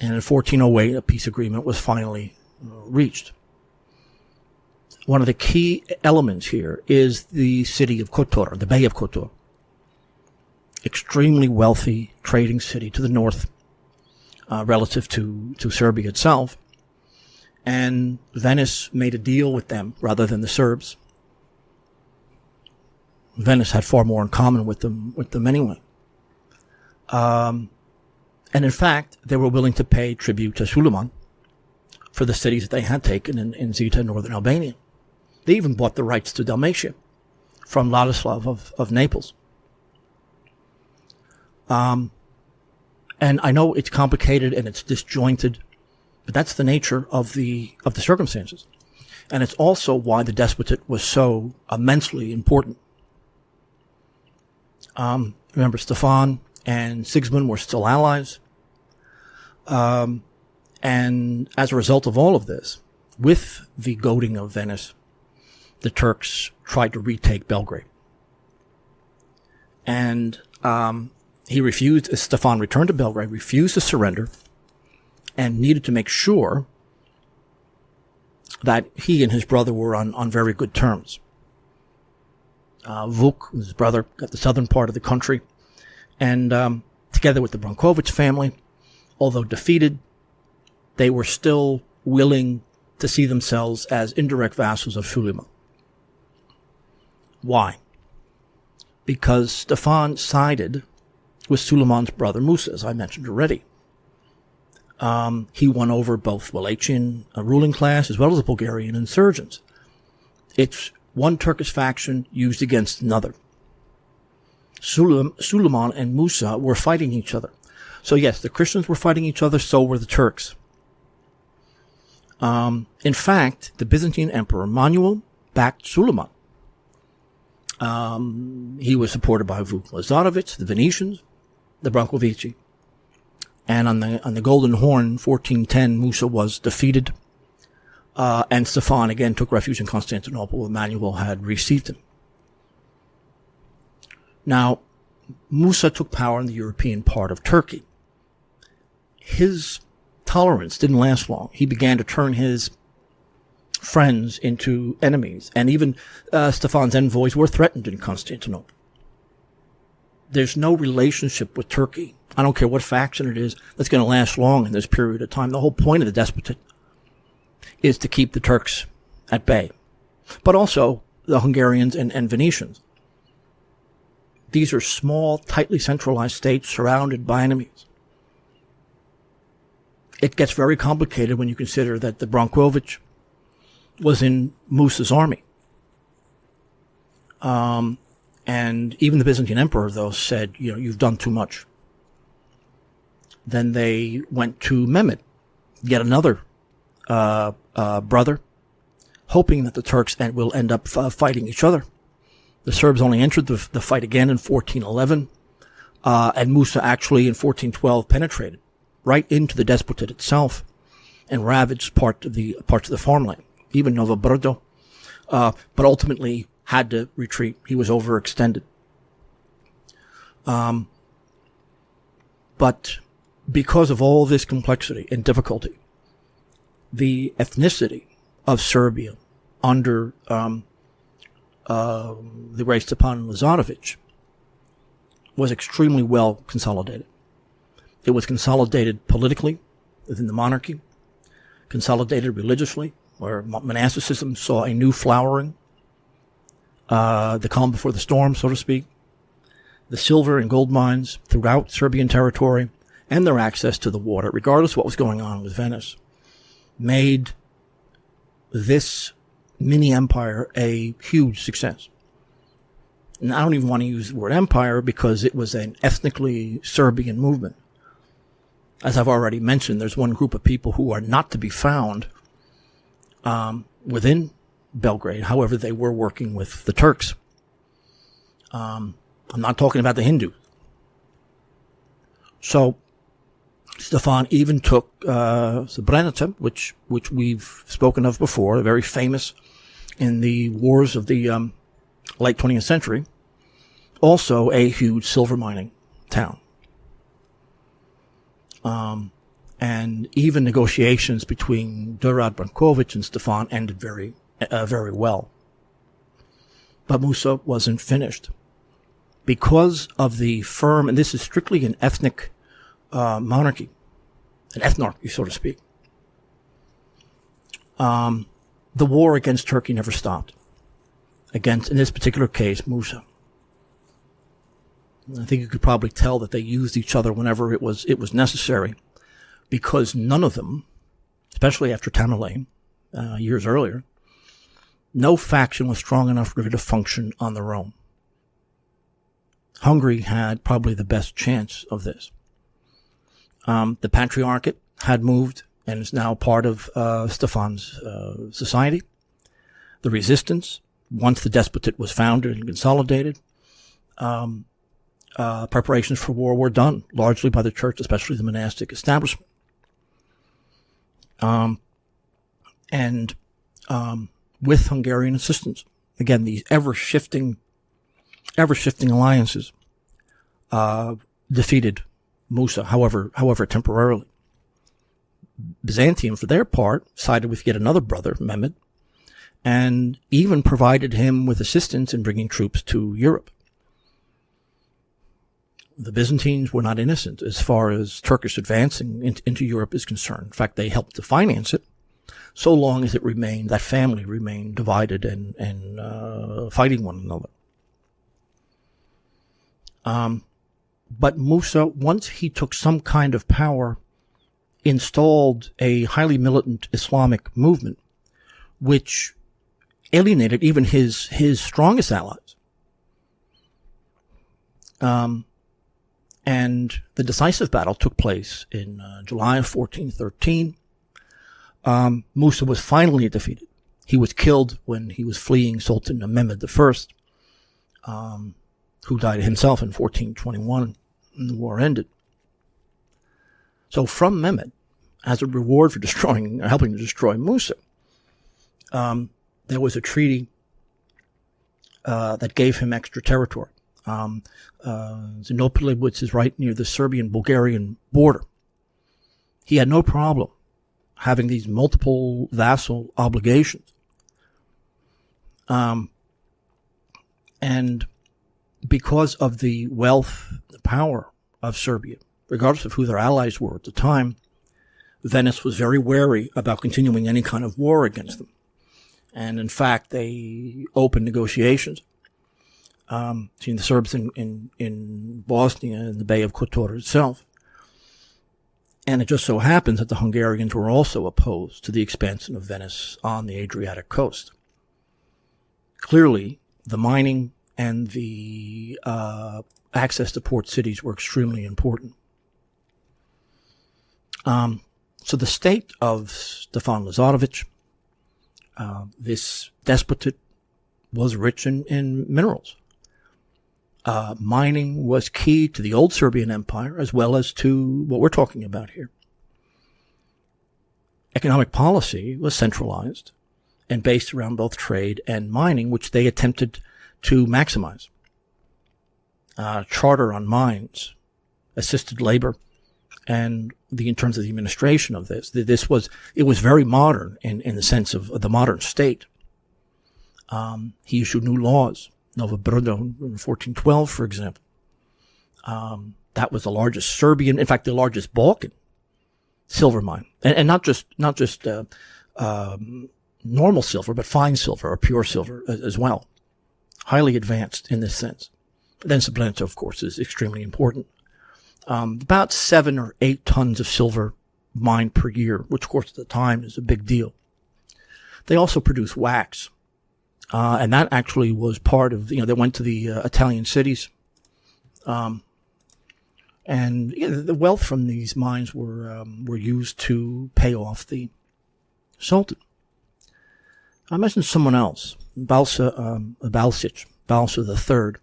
A: in 1408, a peace agreement was finally reached. One of the key elements here is the city of Kotor, the Bay of Kotor. Extremely wealthy trading city to the north, relative to Serbia itself. And Venice made a deal with them rather than the Serbs. Venice had far more in common with them anyway. And in fact, they were willing to pay tribute to Suleiman for the cities that they had taken in Zeta and northern Albania. They even bought the rights to Dalmatia from Ladislav of Naples. And I know it's complicated and it's disjointed, but that's the nature of the circumstances. And it's also why the Despotate was so immensely important. Remember, Stefan and Sigismund were still allies. And as a result of all of this, with the goading of Venice, the Turks tried to retake Belgrade. And Stefan returned to Belgrade, refused to surrender, and needed to make sure that he and his brother were on very good terms. Vuk, his brother, got the southern part of the country, and together with the Brankovic family, although defeated, they were still willing to see themselves as indirect vassals of Suleiman. Why? Because Stefan sided with Suleiman's brother Musa, as I mentioned already. He won over both Wallachian ruling class as well as the Bulgarian insurgents. It's one Turkish faction used against another. Suleiman and Musa were fighting each other. So yes, the Christians were fighting each other, so were the Turks. In fact, the Byzantine Emperor Manuel backed Suleiman. He was supported by Vuk Lazarevic, the Venetians, the Brankovici. And on the Golden Horn, 1410, Musa was defeated, and Stefan again took refuge in Constantinople, where Manuel had received him. Now, Musa took power in the European part of Turkey. His tolerance didn't last long. He began to turn his friends into enemies, and even Stefan's envoys were threatened in Constantinople. There's no relationship with Turkey, I don't care what faction it is, that's going to last long in this period of time. The whole point of the Despotate is to keep the Turks at bay, but also the Hungarians and Venetians. These are small, tightly centralized states surrounded by enemies. It gets very complicated when you consider that the Brankovic was in Musa's army. And even the Byzantine emperor, though, said, you've done too much. Then they went to Mehmed, yet another brother, hoping that the Turks will end up fighting each other. The Serbs only entered the fight again in 1411, and Musa actually in 1412 penetrated right into the Despotate itself and ravaged parts of the farmland, even Nova Brdo, but ultimately had to retreat. He was overextended. But because of all this complexity and difficulty, the ethnicity of Serbia under the great Stepan Lazarevic was extremely well consolidated. It was consolidated politically within the monarchy, consolidated religiously, where monasticism saw a new flowering, the calm before the storm, so to speak. The silver and gold mines throughout Serbian territory and their access to the water, regardless of what was going on with Venice, made this mini empire a huge success. And I don't even want to use the word empire because it was an ethnically Serbian movement. As I've already mentioned, there's one group of people who are not to be found within Belgrade. However, they were working with the Turks. I'm not talking about the Hindus. So Stefan even took Srebrenica, which we've spoken of before, very famous in the wars of the late 20th century, also a huge silver mining town. And even negotiations between Durad Brankovic and Stefan ended very well. But Musa wasn't finished. Because of the firm, and this is strictly an ethnic monarchy, an ethnarchy, so to speak, the war against Turkey never stopped. Against, in this particular case, Musa. I think you could probably tell that they used each other whenever it was necessary, because none of them, especially after Tamerlane, years earlier, no faction was strong enough really to function on their own. Hungary had probably the best chance of this. The Patriarchate had moved and is now part of Stefan's society. The resistance, once the Despotate was founded and consolidated, preparations for war were done, largely by the church, especially the monastic establishment. And with Hungarian assistance, again, these ever-shifting alliances defeated Musa, however temporarily. Byzantium, for their part, sided with yet another brother, Mehmed, and even provided him with assistance in bringing troops to Europe. The Byzantines were not innocent as far as Turkish advancing into Europe is concerned. In fact, they helped to finance it, so long as that family remained divided and fighting one another. But Musa, once he took some kind of power, installed a highly militant Islamic movement, which alienated even his strongest allies. And the decisive battle took place in July of 1413. Musa was finally defeated. He was killed when he was fleeing Sultan Mehmed I, who died himself in 1421, and the war ended. So from Mehmed, as a reward for helping to destroy Musa, there was a treaty that gave him extra territory. Zenopolis is right near the Serbian-Bulgarian border. He had no problem having these multiple vassal obligations. And because of the wealth, the power of Serbia, regardless of who their allies were at the time, Venice was very wary about continuing any kind of war against them. And in fact, they opened negotiations between the Serbs in Bosnia and the Bay of Kotor itself. And it just so happens that the Hungarians were also opposed to the expansion of Venice on the Adriatic coast. Clearly, the mining and the access to port cities were extremely important. So the state of Stefan Lazarevic, this despotate, was rich in minerals. Mining was key to the old Serbian Empire as well as to what we're talking about here. Economic policy was centralized and based around both trade and mining, which they attempted to maximize. Charter on mines, assisted labor, and in terms of the administration of this, it was very modern in the sense of the modern state. He issued new laws. Nova Brdo in 1412, for example. That was the largest Serbian, in fact, the largest Balkan silver mine, and not just normal silver, but fine silver or pure silver as well. Highly advanced in this sense. Then Srebrenica, of course, is extremely important. About 7 or 8 tons of silver mined per year, which, of course, at the time is a big deal. They also produce wax. And that actually was part of, they went to the Italian cities. And the wealth from these mines were used to pay off the Sultan. I mentioned someone else, Balsa III.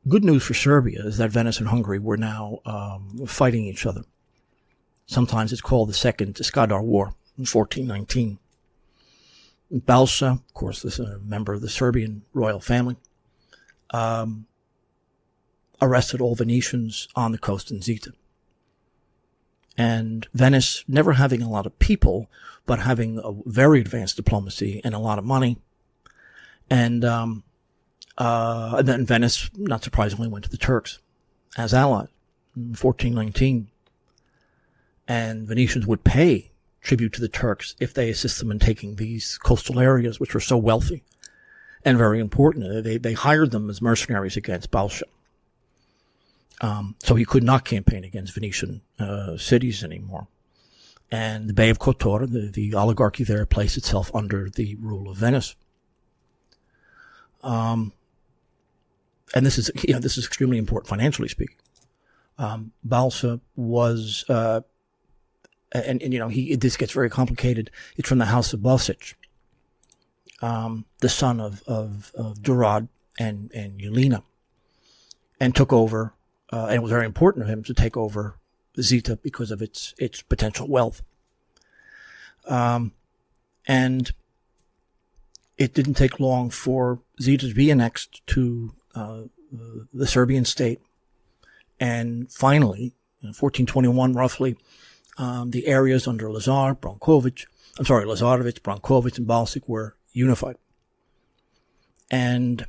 A: Good news for Serbia is that Venice and Hungary were now fighting each other. Sometimes it's called the Second Skadar War in 1419. Balsa, of course, this is a member of the Serbian royal family, arrested all Venetians on the coast in Zeta. And Venice, never having a lot of people, but having a very advanced diplomacy and a lot of money. And then Venice, not surprisingly, went to the Turks as allies in 1419. And Venetians would pay tribute to the Turks if they assist them in taking these coastal areas, which were so wealthy and very important. They hired them as mercenaries against Balsa. So he could not campaign against Venetian cities anymore. And the Bay of Kotor, the oligarchy there, placed itself under the rule of Venice. And this is extremely important financially speaking. Balsa was this gets very complicated. It's from the house of Bosic, the son of Durad and Yelena, and took over. And it was very important to him to take over Zeta because of its potential wealth. And it didn't take long for Zeta to be annexed to the Serbian state. And finally, in 1421, roughly, the areas under Lazarevic, Brankovic, and Balsic were unified. And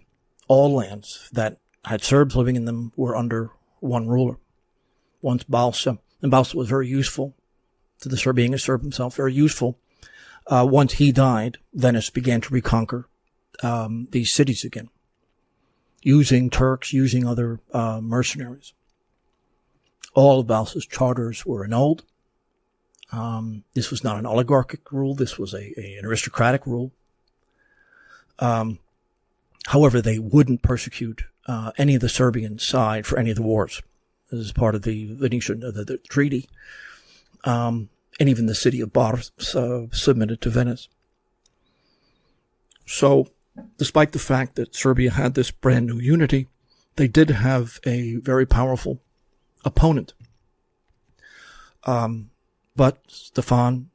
A: all lands that had Serbs living in them were under one ruler. Once Balsa, and Balsa was very useful to the Serb, being a Serb himself, very useful. Once he died, Venice began to reconquer these cities again, using Turks, using other mercenaries. All of Balsa's charters were annulled. This was not an oligarchic rule. This was an aristocratic rule. However, they wouldn't persecute any of the Serbian side for any of the wars. This is part of the Venetian the treaty. And even the city of Bar submitted to Venice. So, despite the fact that Serbia had this brand new unity, they did have a very powerful opponent. But Stefan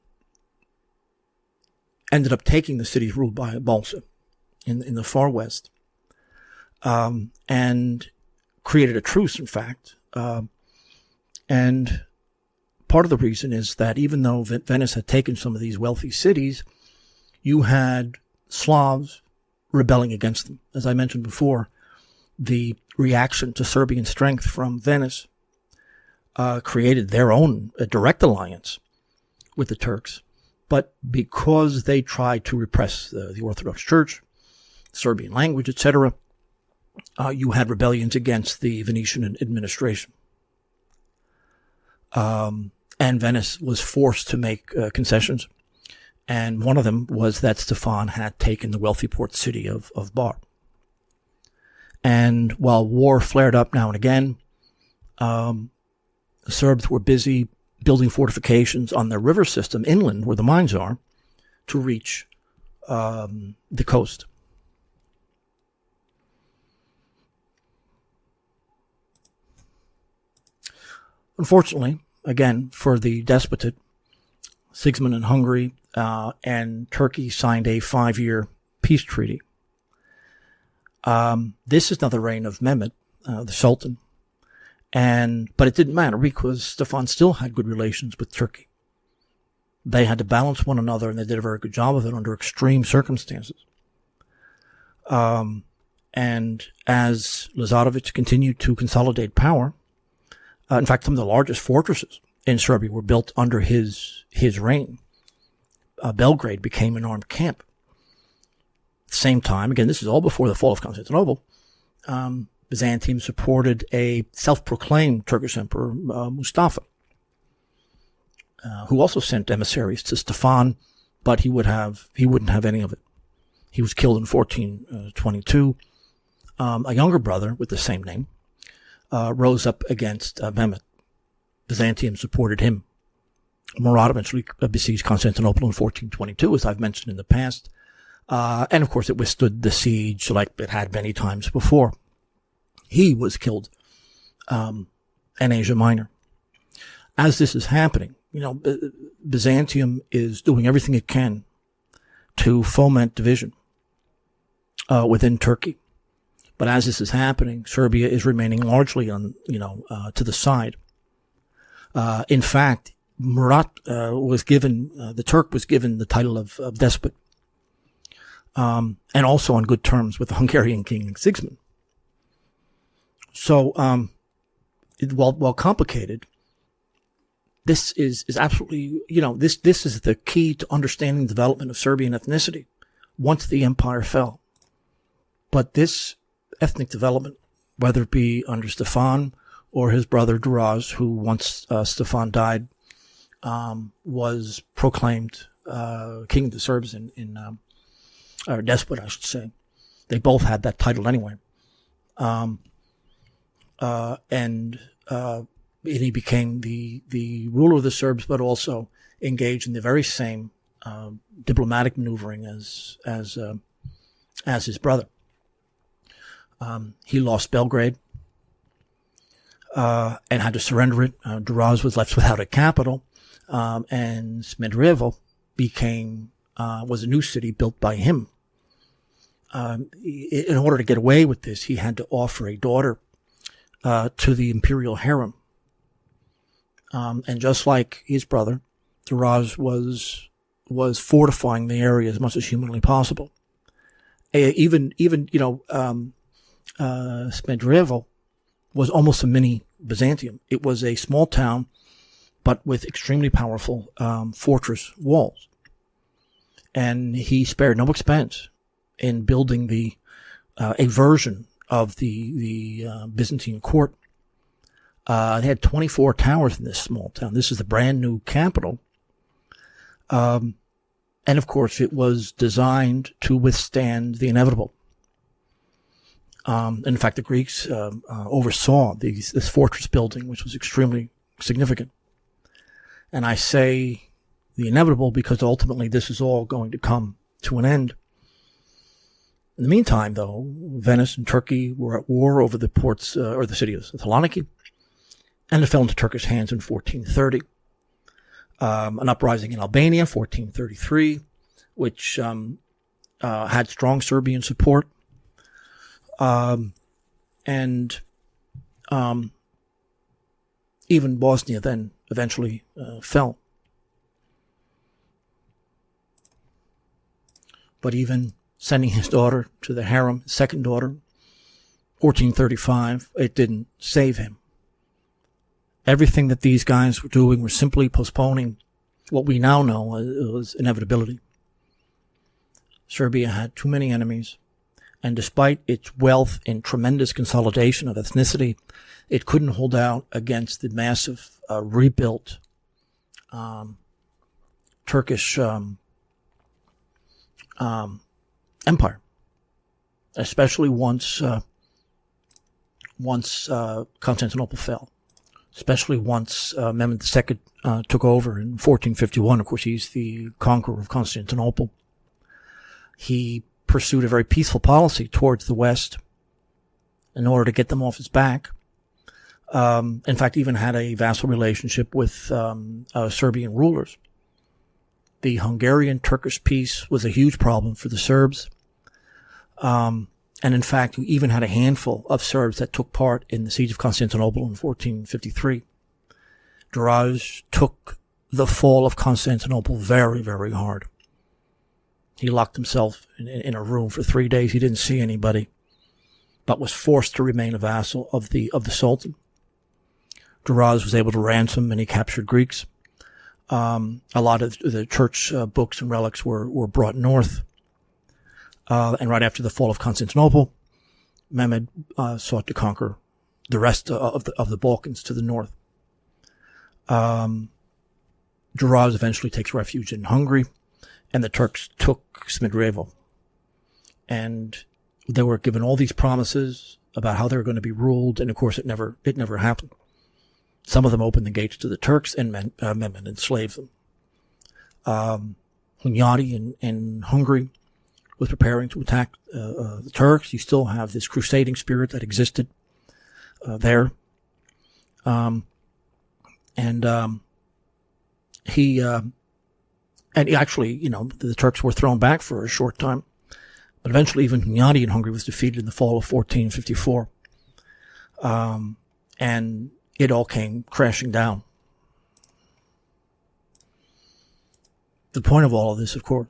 A: ended up taking the cities ruled by Balsa in the far west, and created a truce, in fact. And part of the reason is that even though Venice had taken some of these wealthy cities, you had Slavs rebelling against them. As I mentioned before, the reaction to Serbian strength from Venice created their own direct alliance with the Turks. But because they tried to repress the Orthodox Church, Serbian language, etc., you had rebellions against the Venetian administration. And Venice was forced to make concessions. And one of them was that Stefan had taken the wealthy port city of Bar. And while war flared up now and again, the Serbs were busy building fortifications on their river system inland where the mines are to reach the coast. Unfortunately, again, for the Despotate, Sigismund and Hungary and Turkey signed a 5-year peace treaty. This is now the reign of Mehmet, the Sultan. But it didn't matter because Stefan still had good relations with Turkey. They had to balance one another, and they did a very good job of it under extreme circumstances. And as Lazarevic continued to consolidate power, in fact, some of the largest fortresses in Serbia were built under his reign. Belgrade became an armed camp. At the same time, again, this is all before the fall of Constantinople, Byzantium supported a self-proclaimed Turkish emperor, Mustafa, who also sent emissaries to Stefan, but he wouldn't have any of it. He was killed in 1422. A younger brother with the same name rose up against Mehmet. Byzantium supported him. Murad eventually besieged Constantinople in 1422, as I've mentioned in the past. And of course it withstood the siege like it had many times before. He was killed in Asia Minor. As this is happening, Byzantium is doing everything it can to foment division within Turkey. But as this is happening, Serbia is remaining largely on, to the side. In fact, Murat the Turk was given the title of despot, and also on good terms with the Hungarian king Sigismund. So, while complicated, this is absolutely, this is the key to understanding the development of Serbian ethnicity once the empire fell. But this ethnic development, whether it be under Stefan or his brother Duraz, who once Stefan died, was proclaimed king of the Serbs or despot, I should say. They both had that title anyway. And he became the ruler of the Serbs, but also engaged in the very same diplomatic maneuvering as his brother. He lost Belgrade and had to surrender it. Duraz was left without a capital, and Smederevo was a new city built by him. in order to get away with this, he had to offer a daughter to the imperial harem. And just like his brother, Duraz was fortifying the area as much as humanly possible. Even Smederevo was almost a mini Byzantium. It was a small town, but with extremely powerful fortress walls. And he spared no expense in building a version of the Byzantine court. They had 24 towers in this small town. This is the brand new capital. And of course, it was designed to withstand the inevitable. In fact, the Greeks oversaw this fortress building, which was extremely significant. And I say the inevitable because ultimately this is all going to come to an end. In the meantime, though, Venice and Turkey were at war over the ports, or the city of Thessaloniki, and it fell into Turkish hands in 1430. An uprising in Albania, 1433, which had strong Serbian support. And even Bosnia then eventually fell. But even sending his daughter to the harem, second daughter, 1435, it didn't save him. Everything that these guys were doing were simply postponing what we now know was inevitability. Serbia had too many enemies, and despite its wealth and tremendous consolidation of ethnicity, it couldn't hold out against the massive rebuilt Turkish empire, especially once Constantinople fell. Especially once Mehmed II took over in 1451. Of course, he's the conqueror of Constantinople. He pursued a very peaceful policy towards the West in order to get them off his back. In fact, even had a vassal relationship with Serbian rulers. The Hungarian-Turkish peace was a huge problem for the Serbs. And in fact, we even had a handful of Serbs that took part in the siege of Constantinople in 1453. Duraz took the fall of Constantinople very, very hard. He locked himself in a room for 3 days. He didn't see anybody, but was forced to remain a vassal of the Sultan. Duraz was able to ransom many captured Greeks. A lot of the church books and relics were brought north. And right after the fall of Constantinople, Mehmed sought to conquer the rest of the Balkans to the north. Duraz eventually takes refuge in Hungary, and the Turks took Smederevo. And they were given all these promises about how they were going to be ruled, and of course it never happened. Some of them opened the gates to the Turks, and Mehmed enslaved them. Hunyadi in Hungary was preparing to attack the Turks. You still have this crusading spirit that existed there. He actually, the Turks were thrown back for a short time. But eventually even Hunyadi in Hungary was defeated in the fall of 1454. And it all came crashing down. The point of all of this, of course,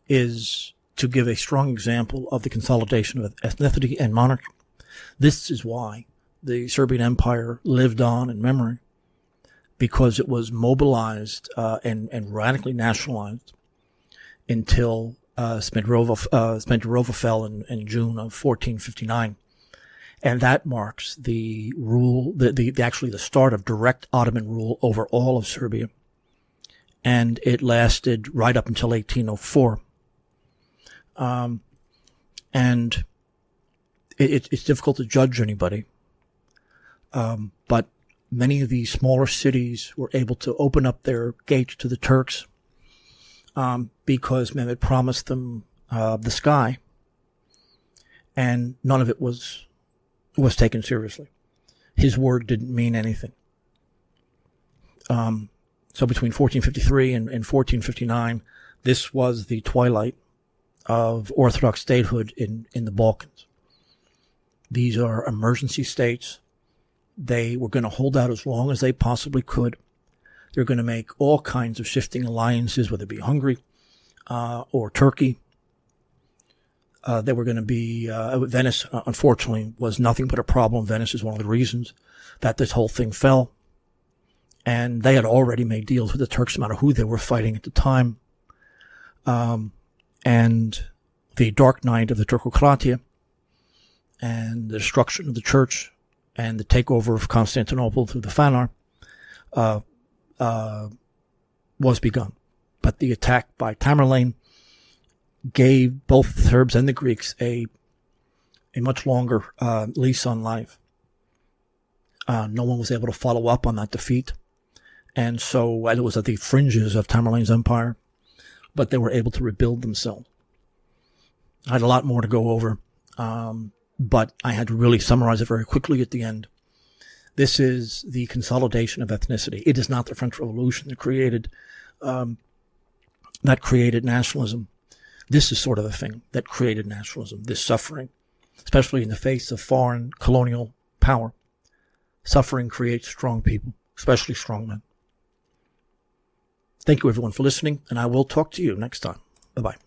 A: is to give a strong example of the consolidation of ethnicity and monarchy. This is why the Serbian Empire lived on in memory, because it was mobilized and radically nationalized until Smederevo fell in June of 1459. And that marks the rule, actually the start of direct Ottoman rule over all of Serbia. And it lasted right up until 1804. And it's difficult to judge anybody. But many of these smaller cities were able to open up their gates to the Turks, because Mehmed promised them, the sky. And none of it was taken seriously. His word didn't mean anything. So between 1453 and 1459, this was the twilight of Orthodox statehood in the Balkans. These are emergency states. They were going to hold out as long as they possibly could. They're going to make all kinds of shifting alliances, whether it be Hungary or Turkey. They were going to be Venice, unfortunately, was nothing but a problem. Venice is one of the reasons that this whole thing fell. And they had already made deals with the Turks, no matter who they were fighting at the time. And the dark night of the Turkocratia and the destruction of the church and the takeover of Constantinople through the Fanar was begun. But the attack by Tamerlane gave both the Serbs and the Greeks a much longer lease on life. No one was able to follow up on that defeat. And so it was at the fringes of Tamerlane's empire, but they were able to rebuild themselves. I had a lot more to go over, but I had to really summarize it very quickly at the end. This is the consolidation of ethnicity. It is not the French Revolution that created nationalism. This is sort of the thing that created nationalism, this suffering, especially in the face of foreign colonial power. Suffering creates strong people, especially strong men. Thank you, everyone, for listening, and I will talk to you next time. Bye-bye.